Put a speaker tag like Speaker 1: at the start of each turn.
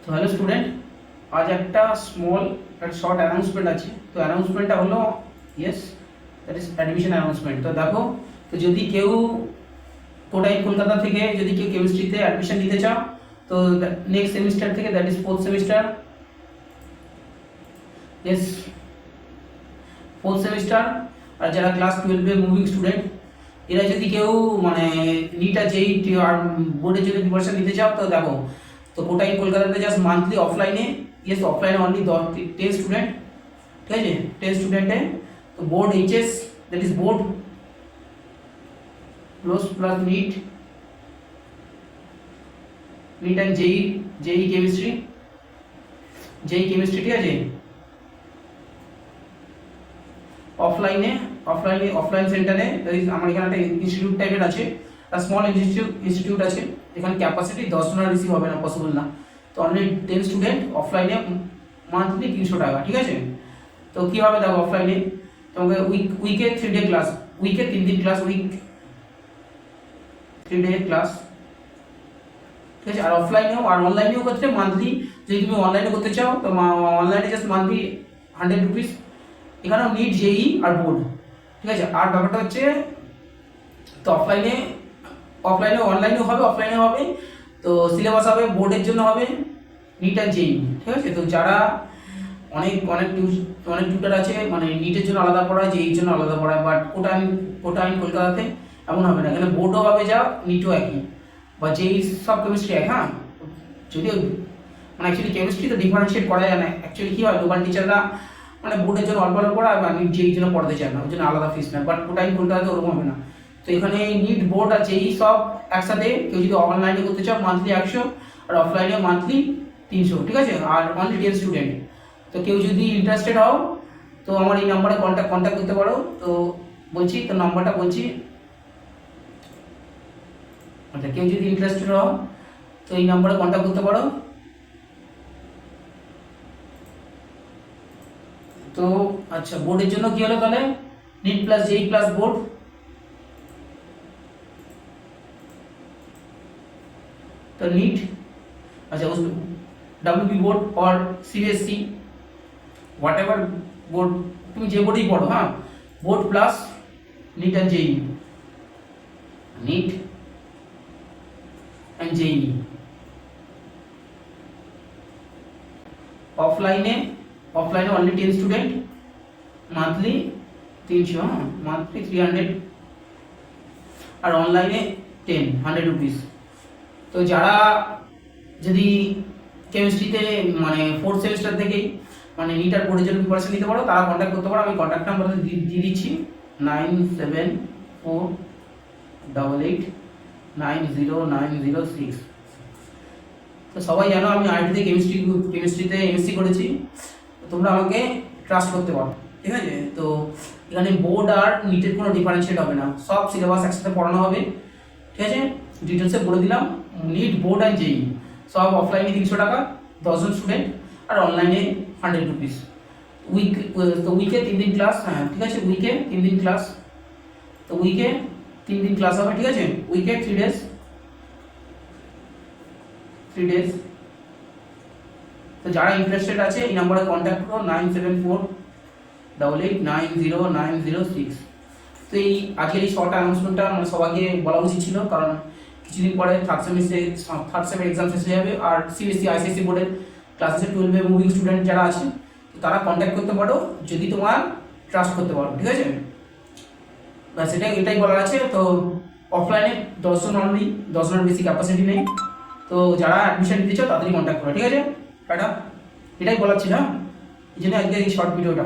Speaker 1: তো hello student, আজ একটা শর্ট অ্যানাউন্সমেন্ট আছে। তো অ্যানাউন্সমেন্টটা হলো yes, that is admission announcement. তো দেখো, তো যদি কেউ কোটাই কলকাতা থেকে যদি কেউ কেমিস্ট্রিতে অ্যাডমিশন নিতে চাও, তো নেক্সট সেমিস্টার থেকে, that is fourth semester, yes fourth semester, আর যারা ক্লাস 12-এ মুভিং স্টুডেন্ট, এরা যদি কেউ মানে নিট আর জেই আর বোর্ডের জন্য প্রিপারেশন নিতে চাও, তো দেখো, তো কোটাই কলকাতাতে জাস্ট মান্থলি অফলাইনে, ইয়েস অফলাইনে অনলি 10 স্টুডেন্ট, ঠিক আছে, 10 স্টুডেন্টে। তো board HS, that is board plus NEET and JEE chemistry, ঠিক আছে। অফলাইন সেন্টারে, আমার এখানে একটা ইনস্টিটিউট টাইপের আছে, স্মল ইনস্টিটিউট আছে, এখানে ক্যাপাসিটি 10 জনের রিসিভ হবে না, পসিবল না। তো অনলি 10 স্টুডেন্ট, অফলাইনে মান্থলি 300 টাকা, ঠিক আছে। তো কীভাবে দেখো, অফলাইনে তোমাকে উইকে 3 ডে ক্লাস, উইকে 3 দিন ক্লাস, 3 ডে ক্লাস, ঠিক আছে। আর অফলাইনেও আর অনলাইনেও করতে মান্থলি, যদি তুমি অনলাইনে করতে চাও তো অনলাইনে জাস্ট মান্থলি 100 রুপিস। এখানেও নিট জেই আর বোর্ড, ঠিক আছে। আর ব্যাপারটা হচ্ছে, তো অনলাইনেও হবে, অফলাইনেও হবে। তো সিলেবাস হবে বোর্ডের জন্য হবে নিট আর জেই, ঠিক আছে। তো যারা অনেক টিউটার আছে, মানে নিটের জন্য আলাদা পড়ায়, জেইর জন্য আলাদা পড়ায়, বাট কোটা কলকাতাতে এমন হবে না, এখানে বোর্ডও হবে যা, নিটও একই, বা জেই সব কেমিস্ট্রি এক। হ্যাঁ, যদিও মানে অ্যাকচুয়ালি কেমিস্ট্রি তো ডিফারেন্সিয়েট করা যায় না। অ্যাকচুয়ালি কী হয়, লোকাল টিচাররা মানে বোর্ডের জন্য অল্প পড়ায়, বা নিট জেইর জন্য পড়াতে চায় না, ওই জন্য আলাদা ফিস নেয়। বাট কোটাই কলকাতাতে ওরকম হবে না। তো এখানে নিট, বোর্ড আর জেই সব একসাথে। কেউ যদি অনলাইনে করতে চাও মান্থলি 100, আর অফলাইনে মান্থলি 300, ঠিক আছে। আর অনলি 10 স্টুডেন্ট। তো কেউ যদি ইন্টারেস্টেড হও, তো আমার এই নাম্বারে কন্ট্যাক্ট করতে পারো। তো বলছি, তো নাম্বারটা বলছি, আচ্ছা, কেউ যদি ইন্টারেস্টেড হও তো এই নাম্বারে কন্ট্যাক্ট করতে পারো। তো আচ্ছা, বোর্ডের জন্য কি হলো তাহলে, NEET plus JEE plus board. তো নিট, अच्छा उस डब्ल्यूबी बोर्ड और सीबीएसई व्हाट एवर बोर्ड तुम जे बोर्ड ही पढ़ो, हाँ, board plus NEET and JEE, NEET and JEE. ऑफलाइने ओनली 10 स्टूडेंट, मंथली 300, हाँ मंथली 300, और ऑनलाइने 100 रुपीस। तो যারা যদি কেমিস্ট্রিতে মানে ফোর্থ সেমিস্টার থেকেই মানে নিট আর বোর্ডের জন্য প্রিপারেশন নিতে পারো, তারা কন্ট্যাক্ট করতে পারো। আমি কন্ট্যাক্ট নাম্বার দিয়ে দিচ্ছি 9748890906। তো সবাই জানো আমি আইটিতে কেমিস্ট্রিতে এমএসসি করেছি, তোমরা আমাকে ট্রাস্ট করতে পারো, ঠিক আছে। তো এখানে বোর্ড আর নিটের কোনো ডিফারেন্সিয়েট হবে না, সব সিলেবাস একসাথে পড়ানো হবে, ঠিক আছে। ডিটেলসে বলে দিলাম, নিট, বোর্ড অ্যান্ড জেই সব অফলাইনে 300 টাকা 10 জন স্টুডেন্ট, আর অনলাইনে 100 রুপিস। তো উইকে 3 দিন ক্লাস, হ্যাঁ ঠিক আছে, উইকে 3 দিন ক্লাস। তো উইকে 3 দিন ক্লাস হবে, ঠিক আছে। উইকে 3 ডেজ। তো যারা ইন্টারেস্টেড আছে এই নাম্বারে কন্ট্যাক্ট করো, 9748890906। তো এই আজকের এই শর্ট অ্যানাউন্সমেন্টটা মানে সবাইকে বলা উচিত ছিল, কারণ কিছুদিন পরে থার্ড সেমের এক্সাম শেষ হয়ে যাবে। আর সিবিএসসি আইসিএসসি বোর্ডের ক্লাস 12-এ মুভিং স্টুডেন্ট যারা আছে, তো তারা কন্ট্যাক্ট করতে পারো যদি তোমার ট্রাস্ট করতে পারো, ঠিক আছে। ব্যাস এটাই বলার আছে। তো অফলাইনে 10 জন অনলি, 10 জনের বেশি ক্যাপাসিটি নেই। তো যারা অ্যাডমিশন নিতে চাও তাড়াতাড়ি কন্ট্যাক্ট করো, ঠিক আছে। টাটা, এটাই বলার ছিল, এই জন্য আজকে এই শর্ট ভিডিওটা।